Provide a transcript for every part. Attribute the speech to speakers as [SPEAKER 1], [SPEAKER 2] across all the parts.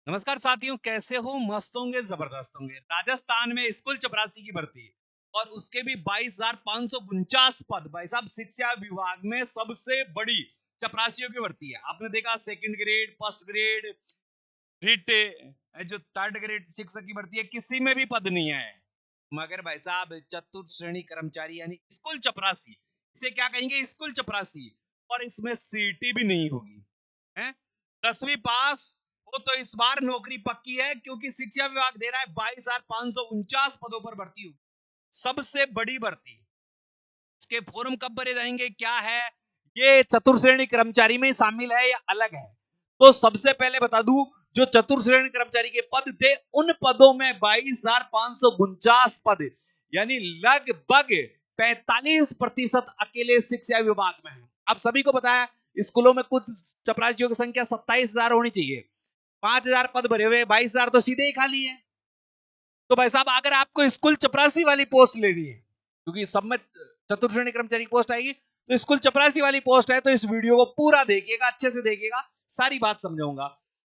[SPEAKER 1] नमस्कार साथियों, कैसे हो? मस्त होंगे, जबरदस्त होंगे। राजस्थान में स्कूल चपरासी की भर्ती और उसके भी 22,549 पद। भाई साहब, शिक्षा विभाग में सबसे बड़ी चपरासियों की भर्ती है। आपने देखा second grade, first grade, writ, जो थर्ड ग्रेड शिक्षक की भर्ती है, किसी में भी पद नहीं है। मगर भाई साहब, चतुर्थ श्रेणी कर्मचारी यानी स्कूल चपरासी, इसे क्या कहेंगे? स्कूल चपरासी। और इसमें सीटी भी नहीं होगी है। 10वीं पास हो तो इस बार नौकरी पक्की है, क्योंकि शिक्षा विभाग दे रहा है 22,549 पदों पर भर्ती होगी। सबसे बड़ी भर्ती। इसके फॉर्म कब भरे जाएंगे, क्या है, ये चतुर्थ श्रेणी कर्मचारी में शामिल है या अलग है? तो सबसे पहले बता दूं, जो चतुर्थ श्रेणी कर्मचारी के पद थे, उन पदों में 22,549 पद, यानी लगभग 45% अकेले शिक्षा विभाग में है। आप सभी को पता है, स्कूलों में कुछ चपरासियों की संख्या 27,000 होनी चाहिए। 5,000 पद भरे हुए, 22,000 तो सीधे ही खाली है। तो भाई साहब, अगर आपको स्कूल चपरासी वाली पोस्ट लेनी है, क्योंकि सब में चतुर्थ श्रेणी कर्मचारी की पोस्ट आएगी, तो स्कूल चपरासी वाली पोस्ट है, तो इस वीडियो को पूरा देखिएगा, अच्छे से देखिएगा, सारी बात समझाऊंगा।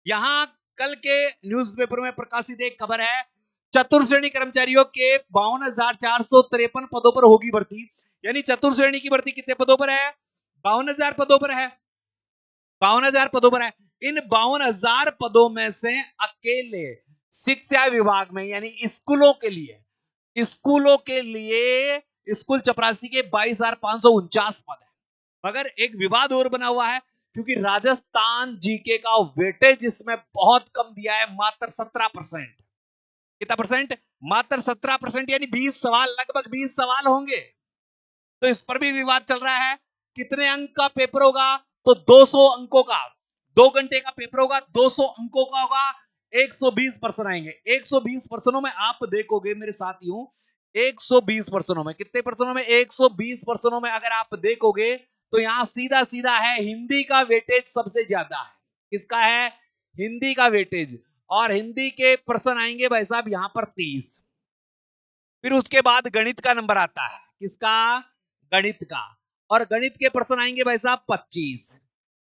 [SPEAKER 1] यहां कल के न्यूज़पेपर में प्रकाशित एक खबर है, चतुर्थ श्रेणी कर्मचारियों के 52,453 पदों पर होगी भर्ती। यानी चतुर्थ श्रेणी की भर्ती कितने पदों पर है? 52,000 पदों पर है। 52,000 पदों पर है। इन 52,000 पदों में से अकेले शिक्षा विभाग में, यानी स्कूलों के लिए स्कूल चपरासी के 22,549 पद है। मगर एक विवाद और बना हुआ है, क्योंकि राजस्थान जीके का वेटेज इसमें बहुत कम दिया है, मात्र 17%। कितना परसेंट? मात्र 17%, यानी 20 सवाल, लगभग 20 सवाल होंगे। तो इस पर भी विवाद चल रहा है। कितने अंक का पेपर होगा? तो 200 अंकों का। 2 घंटे का पेपर होगा, 200 अंकों का होगा। 120 प्रश्न आएंगे। 120 प्रश्नों में आप देखोगे मेरे साथियों, 120 प्रश्नों में कितने प्रश्नों में? 120 प्रश्नों में अगर आप देखोगे, तो यहां सीधा सीधा है, हिंदी का वेटेज सबसे ज्यादा है। किसका है? हिंदी का वेटेज। और हिंदी के प्रश्न आएंगे भाई साहब यहां पर 30। फिर उसके बाद गणित का नंबर आता है। किसका? गणित का। और गणित के प्रश्न आएंगे भाई साहब 25।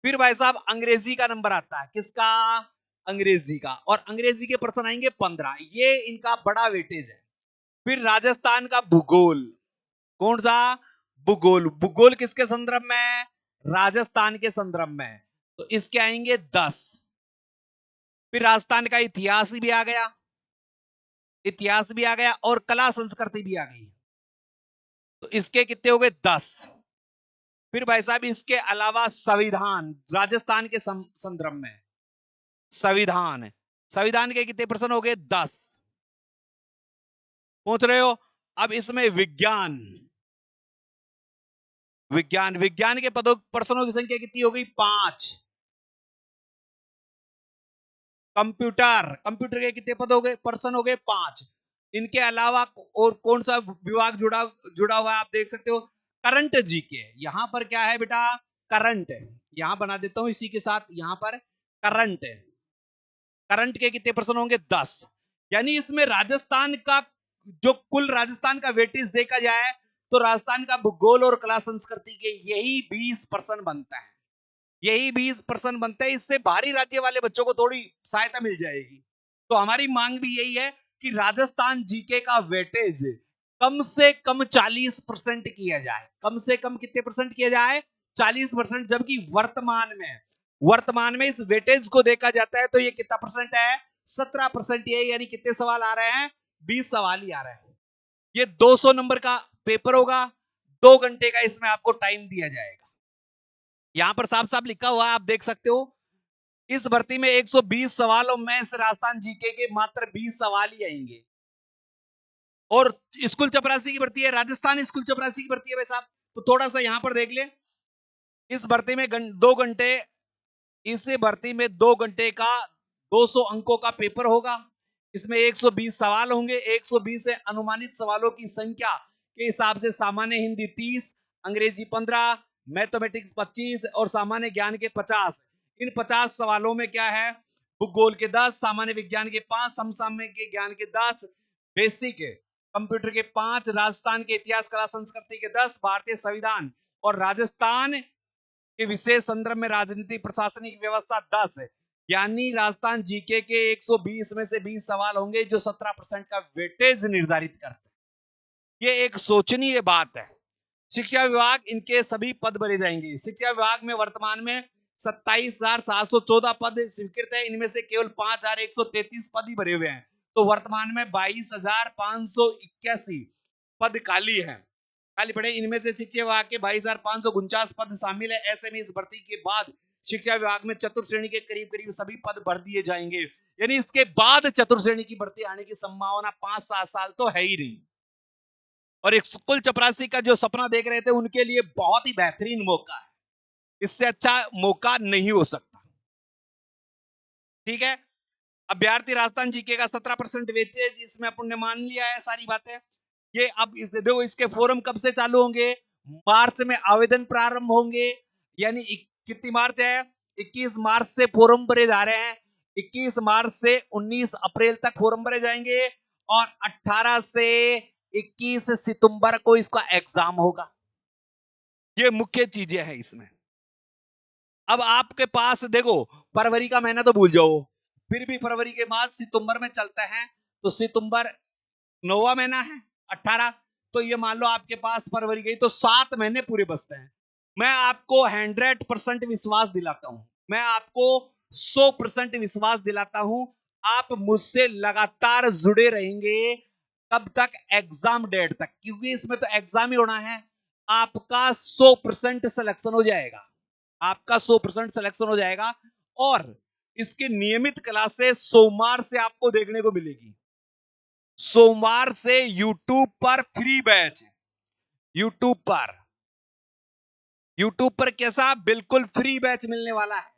[SPEAKER 1] फिर भाई साहब अंग्रेजी का नंबर आता है। किसका? अंग्रेजी का। और अंग्रेजी के प्रश्न आएंगे 15। ये इनका बड़ा वेटेज है। फिर राजस्थान का भूगोल। कौन सा? भूगोल। भूगोल किसके संदर्भ में? राजस्थान के संदर्भ में। तो इसके आएंगे 10। फिर राजस्थान का इतिहास भी आ गया। इतिहास भी आ गया और कला संस्कृति भी आ गई। तो इसके कितने हो गए? 10। फिर भाई साहब इसके अलावा संविधान, राजस्थान के संदर्भ में संविधान। संविधान के कितने प्रश्न हो गए? 10। पहुंच रहे हो? अब इसमें विज्ञान। विज्ञान विज्ञान के पदों प्रश्नों की संख्या कितनी हो गई? 5। कंप्यूटर, कंप्यूटर के कितने पद हो गए? प्रश्न हो गए 5। इनके अलावा और कौन सा विभाग जुड़ा जुड़ा हुआ है आप देख सकते हो? Current GK. यहां पर क्या है बेटा? करंट। यहां बना देता हूं इसी के साथ, यहां पर करंट। करंट के कितने प्रश्न होंगे? 10। यानी इसमें राजस्थान का, जो कुल राजस्थान का वेटेज देखा जाए, तो राजस्थान का भूगोल और कला संस्कृति के यही 20% बनता है। यही 20% बनता है। इससे बाहरी राज्य वाले बच्चों को थोड़ी सहायता मिल जाएगी। तो हमारी मांग भी यही है कि राजस्थान जीके का वेटेज कम से कम 40% किया जाए। कम से कम कितने परसेंट किया जाए? 40%। जबकि वर्तमान में इस वेटेज को देखा जाता है, तो ये कितना परसेंट है? 17% है। यानी कितने सवाल आ रहे हैं? 20 सवाल ही आ रहे हैं। ये 200 नंबर का पेपर होगा। 2 घंटे का इसमें आपको टाइम दिया जाएगा। यहां पर साफ साफ लिखा हुआ है, आप देख सकते हो। इस भर्ती में 120 सवालों में से राजस्थान जीके के मात्र 20 सवाल ही आएंगे। और स्कूल चपरासी की भर्ती है, राजस्थान स्कूल चपरासी की भर्ती है भाई साहब। तो थोड़ा सा यहां पर देख ले। इस भर्ती में 2 घंटे, इस भर्ती में 2 घंटे का 200 अंकों का पेपर होगा। इसमें 120 सवाल होंगे। 120 से अनुमानित सवालों की संख्या के हिसाब से सामान्य हिंदी 30, अंग्रेजी 15, मैथमेटिक्स 25 और सामान्य ज्ञान के 50। इन 50 सवालों में क्या है? भूगोल के 10, सामान्य विज्ञान के 5, समसामयिक ज्ञान के 10, बेसिक कंप्यूटर के 5, राजस्थान के इतिहास कला संस्कृति के 10, भारतीय संविधान और राजस्थान के विशेष संदर्भ में राजनीति प्रशासनिक व्यवस्था 10 है। यानी राजस्थान जीके के 120 में से 20 सवाल होंगे जो 17% का वेटेज निर्धारित करते हैं। ये एक सोचनीय बात है। शिक्षा विभाग, इनके सभी पद भरे जाएंगे। शिक्षा विभाग में वर्तमान में 27,714 पद स्वीकृत है, इनमें से केवल 5,133 पद ही भरे हुए हैं। तो वर्तमान में 22,581 पद खाली हैं, खाली पड़े। इनमें से शिक्षा विभाग के 22,549 पद शामिल है। ऐसे में इस भर्ती के बाद शिक्षा विभाग में चतुर्थ श्रेणी के करीब करीब सभी पद भर दिए जाएंगे। यानी इसके बाद चतुर्थ श्रेणी की भर्ती आने की संभावना 5-7 साल तो है ही नहीं। और एक स्कूल चपरासी का जो सपना देख रहे थे उनके लिए बहुत ही बेहतरीन मौका है, इससे अच्छा मौका नहीं हो सकता। ठीक है, अभ्यर्थी राजस्थान जीके का 17% वेटेज, इसमें अपन ने मान लिया है सारी बातें। ये अब देखो इसके फोरम कब से चालू होंगे, मार्च में आवेदन प्रारंभ होंगे। यानी कितनी मार्च है, 21 मार्च से फोरम भरे जा रहे हैं। 21 मार्च से 19 अप्रैल तक फोरम भरे जाएंगे और 18 से 21 सितंबर को इसका एग्जाम होगा। ये मुख्य चीजें हैं इसमें। अब आपके पास देखो, फरवरी का महीना तो भूल जाओ, फिर भी फरवरी के बाद सितंबर में चलता है, तो सितंबर 9वां महीना है 18, तो ये मान लो आपके पास फरवरी गई तो 7 महीने पूरे बचते हैं। मैं आपको 100% विश्वास दिलाता हूं, मैं आपको 100% विश्वास दिलाता हूं, आप मुझसे लगातार जुड़े रहेंगे। कब तक, एग्जाम डेट तक, क्योंकि इसमें तो एग्जाम ही होना है। आपका 100% सिलेक्शन हो जाएगा, आपका 100% सिलेक्शन हो जाएगा। और इसकी नियमित क्लासेस सोमवार से आपको देखने को मिलेगी। सोमवार से यूट्यूब पर फ्री बैच, यूट्यूब पर, यूट्यूब पर कैसा, बिल्कुल फ्री बैच मिलने वाला है।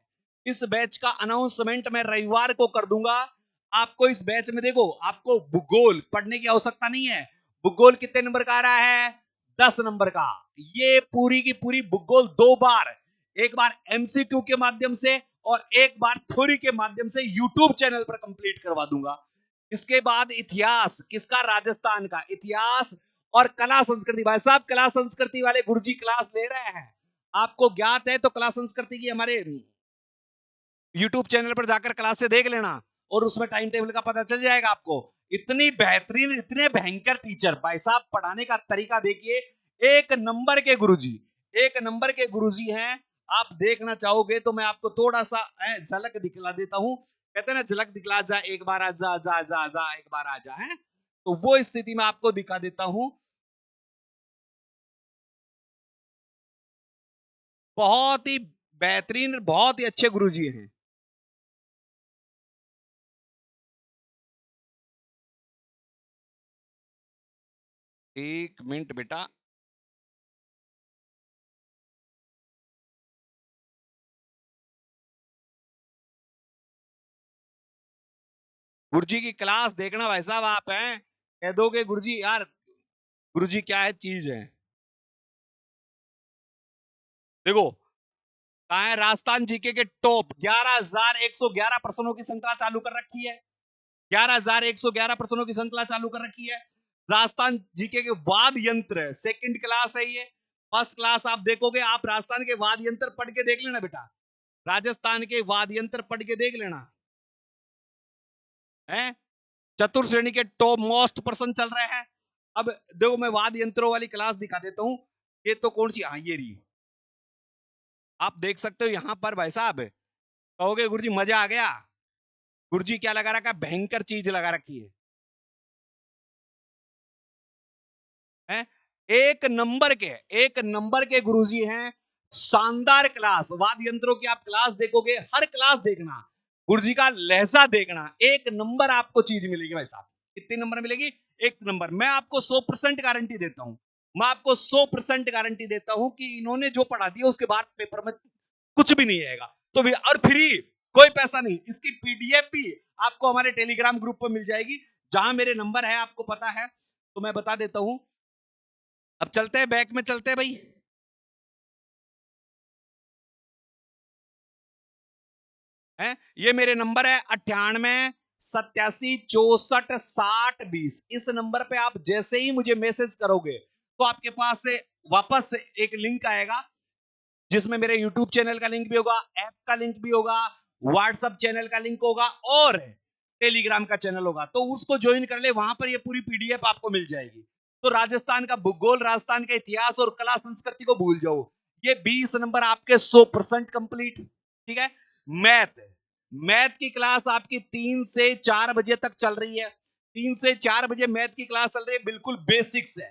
[SPEAKER 1] इस बैच का अनाउंसमेंट मैं रविवार को कर दूंगा। आपको इस बैच में देखो, आपको भूगोल पढ़ने की आवश्यकता नहीं है। भूगोल कितने नंबर का आ रहा है, 10 नंबर का। ये पूरी की पूरी भूगोल 2 बार, एक बार एमसीक्यू के माध्यम से और एक बार थ्योरी के माध्यम से यूट्यूब चैनल पर कंप्लीट करवा दूंगा। इसके बाद इतिहास किसका, राजस्थान का इतिहास और कला संस्कृति। भाई साहब, कला संस्कृति वाले गुरुजी क्लास ले रहे हैं, आपको ज्ञात है तो कला संस्कृति की हमारे यूट्यूब चैनल पर जाकर क्लास से देख लेना और उसमें टाइम टेबल का पता चल जाएगा आपको। इतनी बेहतरीन, इतने भयंकर टीचर, भाई साहब पढ़ाने का तरीका देखिए, एक नंबर के गुरुजी, एक नंबर के गुरुजी हैं। आप देखना चाहोगे तो मैं आपको थोड़ा सा झलक दिखला देता हूं। कहते हैं ना, झलक दिखला जा, एक बार आ जा, जा जा जा एक बार आ जा, है तो वो स्थिति में आपको दिखा देता हूं। बहुत ही बेहतरीन, बहुत ही अच्छे गुरुजी हैं। एक मिनट बेटा, गुरुजी की क्लास देखना भाई साहब, आप हैं कह दोगे गुरुजी यार, गुरुजी क्या है चीज है। देखो, कहा है, राजस्थान जीके के टॉप 11,111 प्रश्नों की श्रृंखला चालू कर रखी है। 11,111 प्रश्नों की श्रृंखला चालू कर रखी है। राजस्थान जीके के वाद यंत्र सेकंड क्लास है ये। फर्स्ट क्लास आप देखोगे, आप राजस्थान के वाद यंत्र पढ़ के देख लेना बेटा, राजस्थान के वाद यंत्र पढ़ के देख लेना है। चतुर्थ श्रेणी के टॉप मोस्ट पर्सन चल रहे हैं। अब देखो, मैं वाद यंत्रों वाली क्लास दिखा देता हूं। ये तो कौन सी, हाँ ये रही, आप देख सकते हो यहां पर। भाई साहब कहोगे गुरुजी मजा आ गया, गुरुजी क्या लगा रखा, भयंकर चीज लगा रखी है? एक नंबर के गुरुजी हैं। शानदार क्लास, वाद यंत्रों की आप क्लास देखोगे, हर क्लास देखना, गुरुजी का लहजा देखना, एक नंबर आपको चीज मिलेगी भाई साहब। कितने नंबर मिलेगी, एक नंबर। मैं आपको 100% गारंटी देता हूं, मैं आपको 100% गारंटी देता हूं कि इन्होंने जो पढ़ा दिया उसके बाद पेपर में कुछ भी नहीं आएगा। तो भी, और फ्री, कोई पैसा नहीं। इसकी पीडीएफ भी आपको हमारे टेलीग्राम ग्रुप पर मिल जाएगी, जहां मेरे नंबर है आपको पता है, तो मैं बता देता हूं। अब चलते हैं, बैक में चलते हैं भाई। है, ये मेरे नंबर है 98 87 64 60 20। इस नंबर पे आप जैसे ही मुझे मैसेज करोगे तो आपके पास से वापस एक लिंक आएगा, जिसमें मेरे YouTube चैनल का लिंक भी होगा, ऐप का लिंक भी होगा, व्हाट्सएप चैनल का लिंक होगा और टेलीग्राम का चैनल होगा, तो उसको ज्वाइन कर ले, वहां पर ये पूरी पीडीएफ आपको मिल जाएगी। तो राजस्थान का भूगोल, राजस्थान का इतिहास और कला संस्कृति को भूल जाओ, ये 20 नंबर आपके 100% कंप्लीट। ठीक है। मैथ, मैथ की क्लास आपकी 3 से 4 बजे तक चल रही है। 3 से 4 बजे मैथ की क्लास चल रही है, बिल्कुल बेसिक्स है,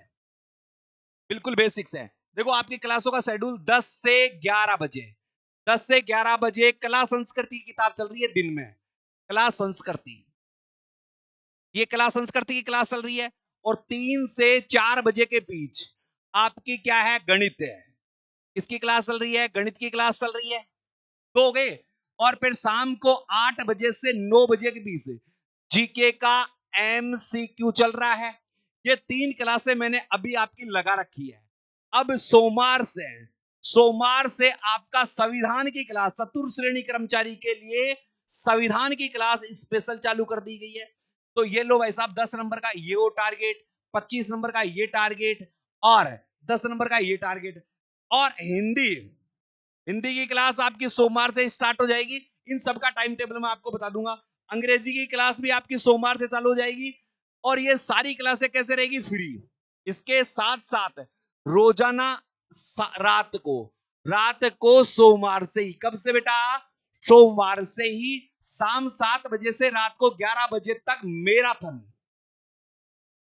[SPEAKER 1] बिल्कुल बेसिक्स है। देखो आपकी क्लासों का शेड्यूल 10 से 11 बजे, 10 से 11 बजे कला संस्कृति की किताब चल रही है दिन में, कला संस्कृति, ये कला संस्कृति की क्लास चल रही है। और 3 से 4 बजे के बीच आपकी क्या है, गणित है, इसकी क्लास चल रही है, गणित की क्लास चल रही है, तो हो गए। और फिर शाम को 8 बजे से 9 बजे के बीच जीके का एमसीक्यू चल रहा है। ये 3 क्लासें मैंने अभी आपकी लगा रखी है। अब सोमवार से आपका संविधान की क्लास, चतुर्थ श्रेणी कर्मचारी के लिए संविधान की क्लास स्पेशल चालू कर दी गई है। तो ये लो भाई साहब, 10 नंबर का ये वो टारगेट, 25 नंबर का ये टारगेट और 10 नंबर का ये टारगेट। और हिंदी, हिंदी की क्लास आपकी सोमवार से स्टार्ट हो जाएगी, इन सब का टाइम टेबल मैं आपको बता दूंगा। अंग्रेजी की क्लास भी आपकी सोमवार से चालू हो जाएगी। और ये सारी क्लासें कैसे रहेगी, फ्री। इसके साथ साथ रोजाना रात को सोमवार से ही, कब से बेटा, सोमवार से ही शाम 7 बजे से रात को 11 बजे तक मैराथन,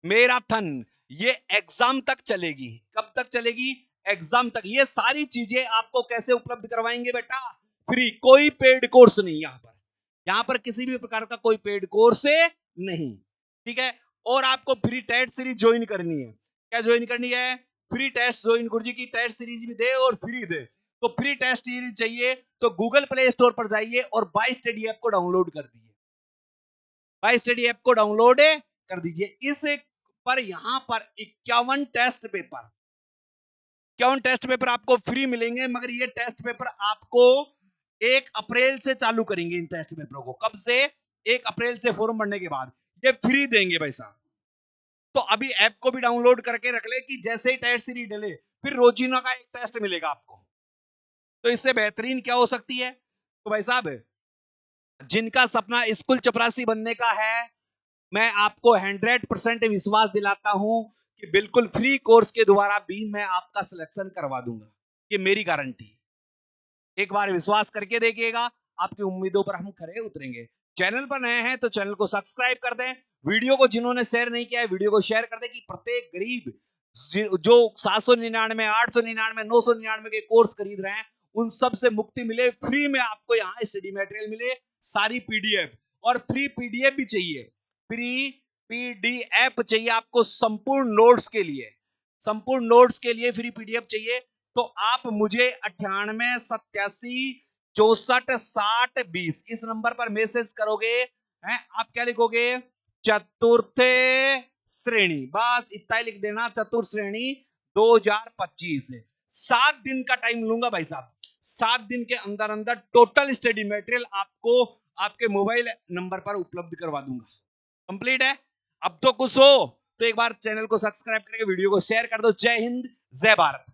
[SPEAKER 1] मैराथन ये एग्जाम तक चलेगी। कब तक चलेगी, एग्जाम तक। ये सारी चीजें आपको कैसे उपलब्ध करवाएंगे बेटा, फ्री, कोई पेड कोर्स नहीं। यहां पर किसी भी प्रकार का कोई पेड कोर्स नहीं। ठीक है। और आपको फ्री टेस्ट सीरीज ज्वाइन करनी है। क्या ज्वाइन करनी है, फ्री टेस्ट ज्वाइन, गुरुजी की टेस्ट सीरीज भी दे और फ्री दे। तो फ्री टेस्ट सीरीज चाहिए तो गूगल प्ले स्टोर पर जाइए और बाय स्टडी ऐप को डाउनलोड कर दीजिए, बाय स्टडी ऐप को डाउनलोड कर दीजिए। इस पर यहां पर 51 टेस्ट पेपर आपको फ्री मिलेंगे। मगर ये टेस्ट पेपर आपको 1 अप्रैल से चालू करेंगे। इन टेस्ट पेपरों को कब से, 1 अप्रैल से फॉर्म भरने के बाद ये फ्री देंगे भाई साहब। तो अभी ऐप को भी डाउनलोड करके रख ले कि जैसे ही टेस्ट सीरीज डले फिर रोजीना का एक टेस्ट मिलेगा आपको। तो इससे बेहतरीन क्या हो सकती है। तो भाई साहब, जिनका सपना स्कूल चपरासी बनने का है, मैं आपको 100% विश्वास दिलाता हूं कि बिल्कुल फ्री कोर्स के द्वारा भी मैं आपका सिलेक्शन करवा दूंगा, ये मेरी गारंटी। एक बार विश्वास करके देखिएगा, आपकी उम्मीदों पर हम खरे उतरेंगे। चैनल पर नए हैं तो चैनल को सब्सक्राइब कर दें, वीडियो को जिन्होंने शेयर नहीं किया है वीडियो को शेयर कर दें कि प्रत्येक गरीब जो 799, 899, 999 के कोर्स खरीद रहे हैं उन सब से मुक्ति मिले, फ्री में आपको यहाँ स्टडी मटेरियल मिले, सारी पीडीएफ। और फ्री पीडीएफ भी चाहिए, फ्री पीडीएफ चाहिए आपको संपूर्ण नोट्स के लिए, संपूर्ण नोट्स के लिए फ्री पीडीएफ चाहिए। तो आप मुझे 98 67 64 60 20 इस नंबर पर मैसेज करोगे। हैं, आप क्या लिखोगे, चतुर्थ श्रेणी, बस इतना ही लिख देना, चतुर्थ श्रेणी 2025। 7 दिन का टाइम लूंगा भाई साहब, 7 दिन के अंदर अंदर टोटल स्टडी मटेरियल आपको आपके मोबाइल नंबर पर उपलब्ध करवा दूंगा। कंप्लीट है। अब तो कुछ हो तो एक बार चैनल को सब्सक्राइब करके वीडियो को शेयर कर दो। जय हिंद, जय भारत।